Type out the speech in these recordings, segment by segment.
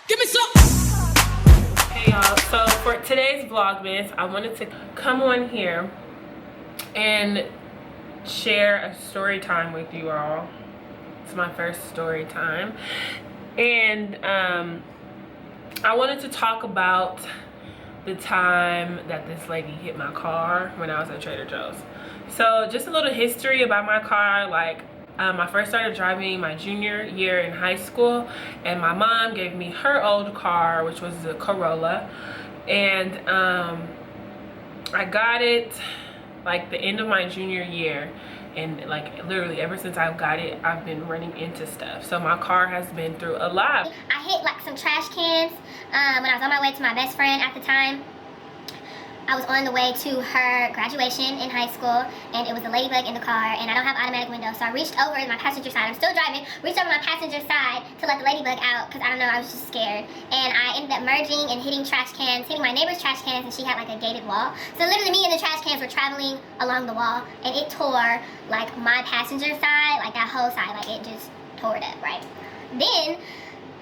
Give me some. Hey y'all, so for today's Vlogmas, I wanted to come on here and share a story time with you all. It's my first story time. And I wanted to talk about the time that this lady hit my car when I was at Trader Joe's. So just a little history about my car. Like, I first started driving my junior year in high school, and my mom gave me her old car, which was a Corolla, and I got it like the end of my junior year, and like literally ever since I got it, I've been running into stuff. So my car has been through a lot. I hit like some trash cans when I was on my way to my best friend at the time. I was on the way to her graduation in high school, and it was a ladybug in the car, and I don't have automatic windows, so I reached over to my passenger side. I'm still driving, reached over my passenger side to let the ladybug out, because I don't know, I was just scared. And I ended up merging and hitting trash cans, hitting my neighbor's trash cans, and she had like a gated wall. So literally me and the trash cans were traveling along the wall, and it tore like my passenger side, like that whole side, like it just tore it up, right? Then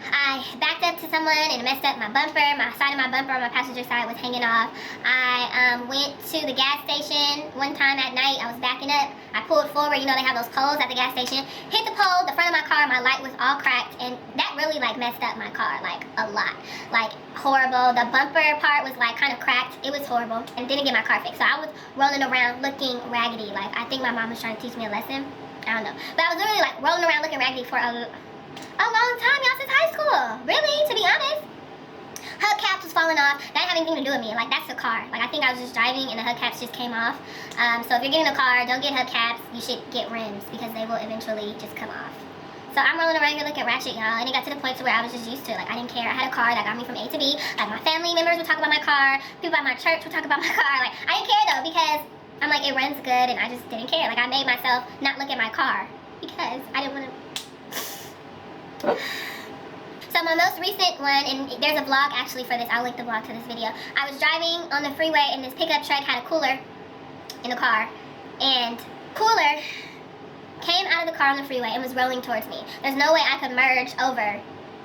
I backed up to someone and messed up my bumper. My side of my bumper on my passenger side was hanging off. I went to the gas station one time at night. I was backing up. I pulled forward. You know, they have those poles at the gas station. Hit the pole, the front of my car, my light was all cracked, and that really like messed up my car, like a lot. Like horrible. The bumper part was like kind of cracked. It was horrible, and didn't get my car fixed. So I was rolling around looking raggedy. Like I think my mom was trying to teach me a lesson. I don't know. But I was literally like rolling around looking raggedy for a long time, y'all, since high school. Really, to be honest. Hubcaps was falling off. That didn't have anything to do with me. Like, that's the car. Like, I think I was just driving and the hubcaps just came off. So if you're getting a car, don't get hubcaps. You should get rims because they will eventually just come off. So I'm rolling around here looking ratchet, y'all, and it got to the point to where I was just used to it. Like, I didn't care. I had a car that got me from A to B. Like, my family members would talk about my car. People at my church would talk about my car. Like, I didn't care, though, because I'm like, it runs good, and I just didn't care. Like, I made myself not look at my car because I didn't want to. So my most recent one, and there's a vlog actually for this, I'll link the vlog to this video. I was driving on the freeway and this pickup truck had a cooler in the car, and cooler came out of the car on the freeway and was rolling towards me. There's no way I could merge over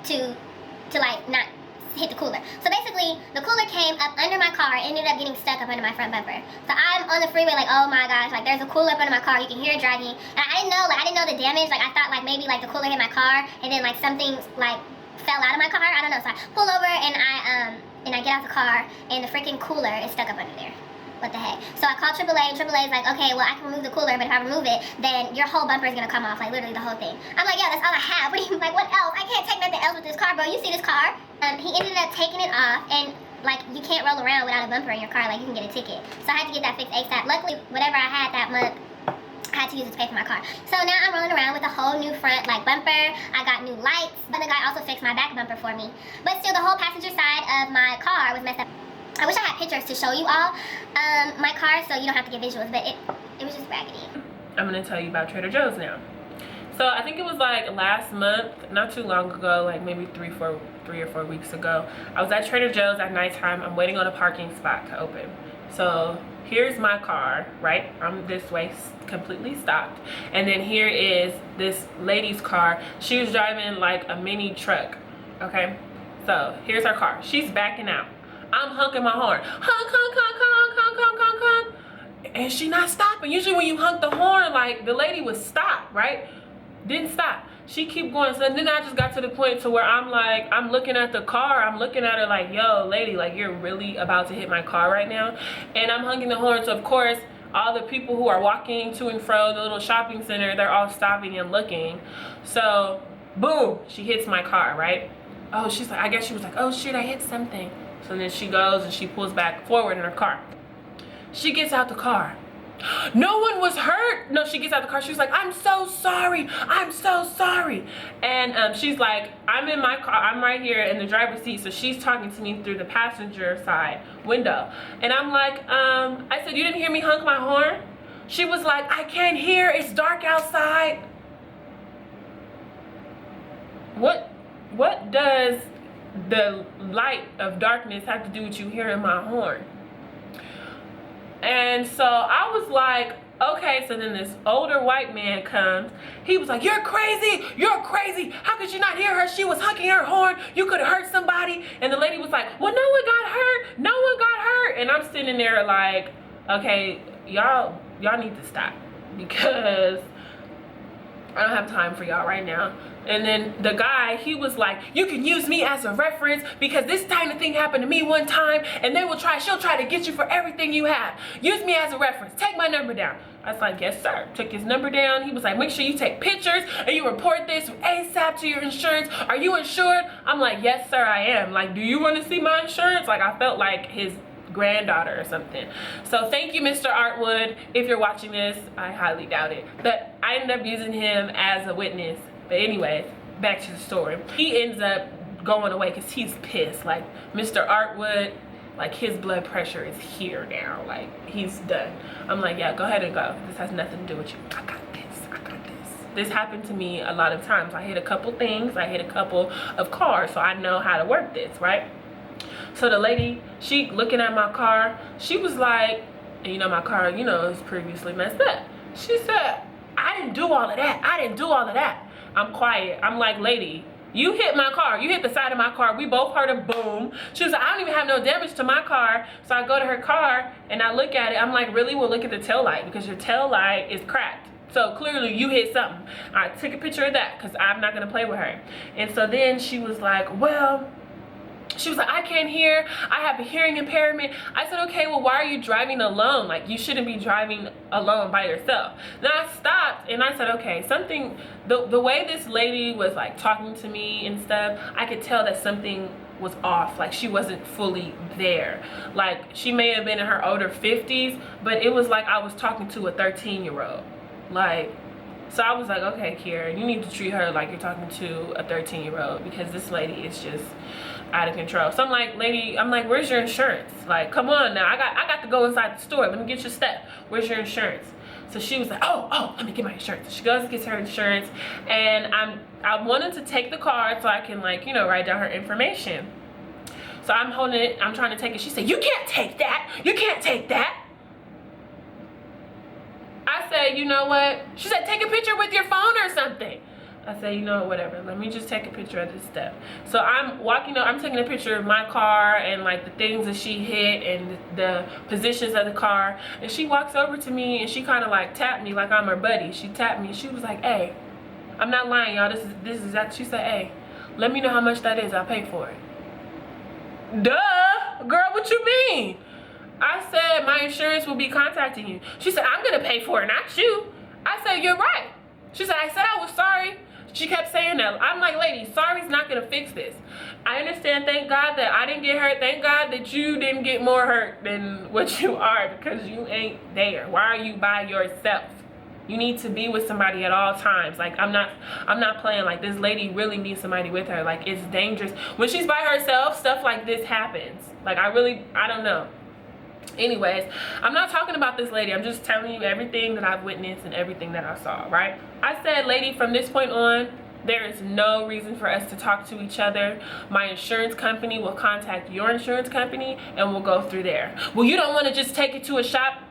to like not hit the cooler. So basically the cooler came up under my car, ended up getting stuck up under my front bumper. So I'm on the freeway like, oh my gosh, like there's a cooler up under my car, you can hear it driving. And I didn't know the damage. Like I thought like maybe like the cooler hit my car and then like something like fell out of my car. I don't know. So I pull over and I get out the car and the freaking cooler is stuck up under there. What the heck? So I called AAA, and AAA is like, okay, well I can remove the cooler, but if I remove it, then your whole bumper is gonna come off, like literally the whole thing. I'm like, yeah, that's all I have. What do you like? What else? I can't take nothing else with this car, bro. You see this car? He ended up taking it off, and like you can't roll around without a bumper in your car. Like you can get a ticket. So I had to get that fixed ASAP. Luckily, whatever I had that month, I had to use it to pay for my car. So now I'm rolling around with a whole new front like bumper. I got new lights, but the guy also fixed my back bumper for me. But still, the whole passenger side of my car was messed up. I wish I had pictures to show you all my car, so you don't have to get visuals, but it was just raggedy. I'm gonna tell you about Trader Joe's now. So I think it was like last month, not too long ago, like maybe three or four weeks ago. I was at Trader Joe's at nighttime. I'm waiting on a parking spot to open. So here's my car, right? I'm this way, completely stopped. And then here is this lady's car. She was driving like a mini truck, okay? So here's her car. She's backing out. I'm honking my horn. Honk, honk, honk, honk, honk, honk, honk, honk. And she not stopping. Usually when you honk the horn, like the lady would stop, right? Didn't stop. She keep going. So then I just got to the point to where I'm like, I'm looking at the car. I'm looking at her like, yo, lady, like you're really about to hit my car right now. And I'm honking the horn. So of course, all the people who are walking to and fro the little shopping center, they're all stopping and looking. So boom, she hits my car, right? Oh, she's like, I guess she was like, oh shit, I hit something. So then she goes and she pulls back forward in her car. She gets out the car. No one was hurt. No, she gets out the car. She was like, I'm so sorry. I'm so sorry. And she's like, I'm in my car. I'm right here in the driver's seat. So she's talking to me through the passenger side window. And I'm like, I said, you didn't hear me honk my horn? She was like, I can't hear. It's dark outside. What does the light of darkness have to do with you hearing my horn? And so I was like, Okay, so then this older white man comes. He was like, you're crazy, you're crazy. How could you not hear her? She was honking her horn. You could have hurt somebody. And the lady was like, well, no one got hurt. No one got hurt. And I'm sitting there like, okay, y'all need to stop, because I don't have time for y'all right now. And then the guy, he was like, you can use me as a reference because this kind of thing happened to me one time, and she'll try to get you for everything you have. Use me as a reference. Take my number down. I was like, yes, sir. Took his number down. He was like, make sure you take pictures and you report this ASAP to your insurance. Are you insured? I'm like, yes, sir, I am. Like, do you want to see my insurance? Like, I felt like his granddaughter or something. So thank you, Mr. Artwood. If you're watching this, I highly doubt it. But I ended up using him as a witness. But anyways, back to the story. He ends up going away because he's pissed. Like, Mr. Artwood, like, his blood pressure is here now. Like, he's done. I'm like, yeah, go ahead and go. This has nothing to do with you. I got this. I got this. This happened to me a lot of times. I hit a couple things. I hit a couple of cars. So I know how to work this, right? So the lady, she looking at my car, she was like, and you know my car, you know, is previously messed up. She said, I didn't do all of that. I didn't do all of that. I'm quiet. I'm like, lady, you hit my car. You hit the side of my car. We both heard a boom. She was like, I don't even have no damage to my car. So I go to her car and I look at it. I'm like, really? Well, look at the tail light, because your tail light is cracked. So clearly you hit something. I took a picture of that because I'm not going to play with her. And so then she was like, well, she was like, I can't hear. I have a hearing impairment. I said, okay, well, why are you driving alone? Like, you shouldn't be driving alone by yourself. Then I stopped and I said, okay, something, the way this lady was like talking to me and stuff, I could tell that something was off. Like, she wasn't fully there. Like, she may have been in her older 50s, but it was like I was talking to a 13-year-old. Like, so I was like, okay, Kiara, you need to treat her like you're talking to a 13-year-old, because this lady is just out of control. So I'm like, lady, I'm like, where's your insurance? Like, come on now, I got to go inside the store. Let me get your stuff. Where's your insurance? So she was like, oh, let me get my insurance. So she goes and gets her insurance, and I wanted to take the card so I can, like, you know, write down her information. So I'm holding it, I'm trying to take it. She said, you can't take that. You can't take that. I said, you know what? She said, take a picture with your phone or something. I said, you know, whatever. Let me just take a picture of this stuff. So I'm walking up, I'm taking a picture of my car and like the things that she hit and the positions of the car. And she walks over to me and she kind of like tapped me like I'm her buddy. She tapped me. She was like, hey, I'm not lying, y'all. This is that. She said, hey, let me know how much that is. I'll pay for it. Duh, girl, what you mean? I said, my insurance will be contacting you. She said, I'm gonna pay for it, not you. I said, you're right. She said, I said I was sorry. She kept saying that. I'm like, lady, sorry's not gonna fix this. I understand, thank God that I didn't get hurt. Thank God that you didn't get more hurt than what you are, because you ain't there. Why are you by yourself? You need to be with somebody at all times. Like, I'm not playing. Like, this lady really needs somebody with her. Like, it's dangerous. When she's by herself, stuff like this happens. Like, I don't know. Anyways, I'm not talking about this lady. I'm just telling you everything that I've witnessed and everything that I saw, right? I said, lady, from this point on, there is no reason for us to talk to each other. My insurance company will contact your insurance company and we'll go through there. Well, you don't want to just take it to a shop?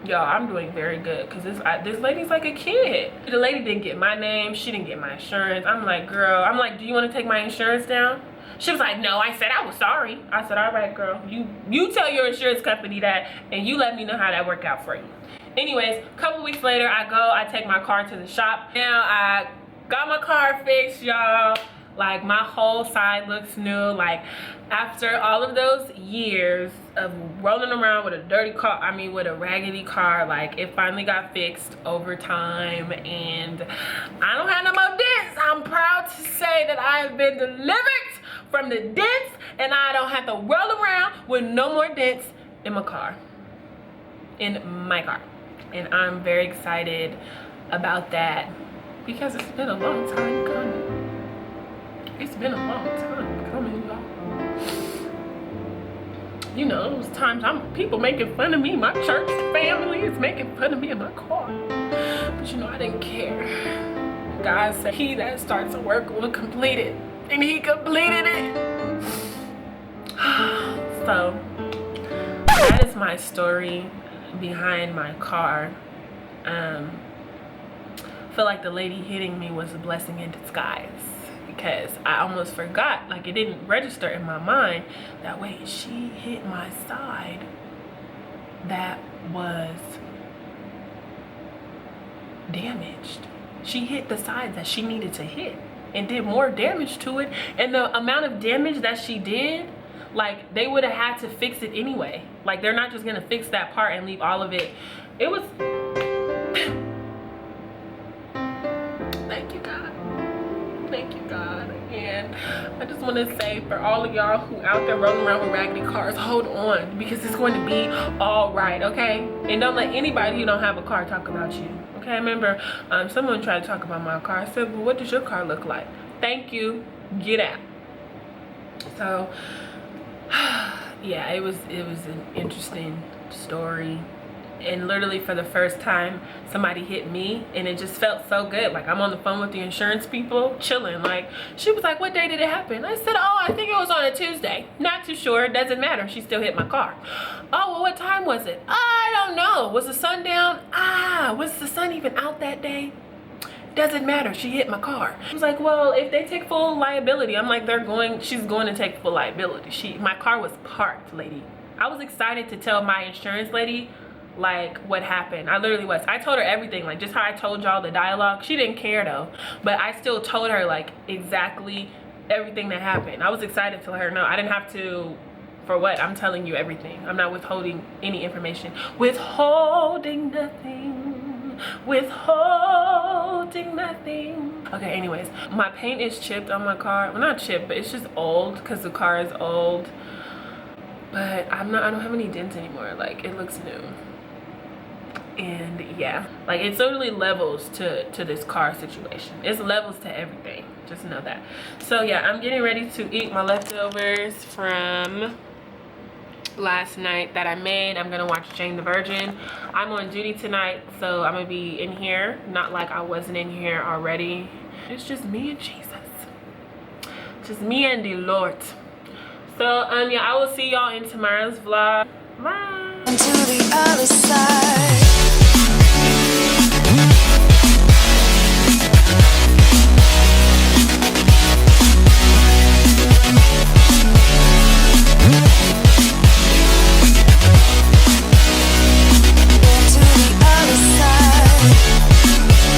Yo, I'm doing very good, because this lady's like a kid. The lady didn't get my name. She didn't get my insurance. I'm like, girl, I'm like, do you want to take my insurance down? She was like, no. I said, I was sorry. I said, all right, girl, you tell your insurance company that, and you let me know how that worked out for you. Anyways, a couple weeks later, I take my car to the shop. Now I got my car fixed, y'all. Like, my whole side looks new. Like, after all of those years of rolling around with a dirty car, I mean with a raggedy car, like, it finally got fixed over time, and I don't have no more dents. I'm proud to say that I have been delivered from the dents, and I don't have to roll around with no more dents in my car. And I'm very excited about that, because it's been a long time coming. It's been a long time coming, y'all. You know, those times people making fun of me. My church family is making fun of me in my car. But you know, I didn't care. God said, he that starts a work will complete it. And he completed it. So, that is my story behind my car. I feel like the lady hitting me was a blessing in disguise, because I almost forgot, like it didn't register in my mind that wait, she hit my side that was damaged. She hit the side that she needed to hit and did more damage to it, and the amount of damage that she did, like they would have had to fix it anyway. Like they're not just gonna fix that part and leave all of it. It was thank you God, thank you God. And I just want to say, for all of y'all who out there rolling around with raggedy cars, hold on, because it's going to be all right, okay? And don't let anybody who don't have a car talk about you, okay? I remember someone tried to talk about my car. I said, well, what does your car look like? Thank you, get out. So yeah, it was an interesting story. And literally for the first time, somebody hit me, and it just felt so good. Like I'm on the phone with the insurance people, chilling. Like she was like, what day did it happen? I said, oh, I think it was on a Tuesday. Not too sure, it doesn't matter. She still hit my car. Oh, well, what time was it? I don't know. Was the sun down? Was the sun even out that day? Doesn't matter, she hit my car. I was like, well, if they take full liability, I'm like, she's going to take full liability. My car was parked, lady. I was excited to tell my insurance lady like what happened. I literally was. I told her everything, like just how I told y'all the dialogue. She didn't care though, but I still told her like exactly everything that happened. I was excited to let her know. I didn't have to, for what? I'm telling you everything. I'm not withholding any information. Withholding nothing. Withholding nothing. Okay, anyways, my paint is chipped on my car. Well, not chipped, but it's just old because the car is old. But I don't have any dents anymore. Like it looks new. And yeah, like it's totally levels to this car situation. It's levels to everything, just know that. So yeah, I'm getting ready to eat my leftovers from last night that I made. I'm gonna watch Jane the Virgin. I'm on duty tonight, so I'm gonna be in here, not like I wasn't in here already. It's just me and Jesus, just me and the Lord. So yeah, I will see y'all in tomorrow's vlog. Bye. To the other side.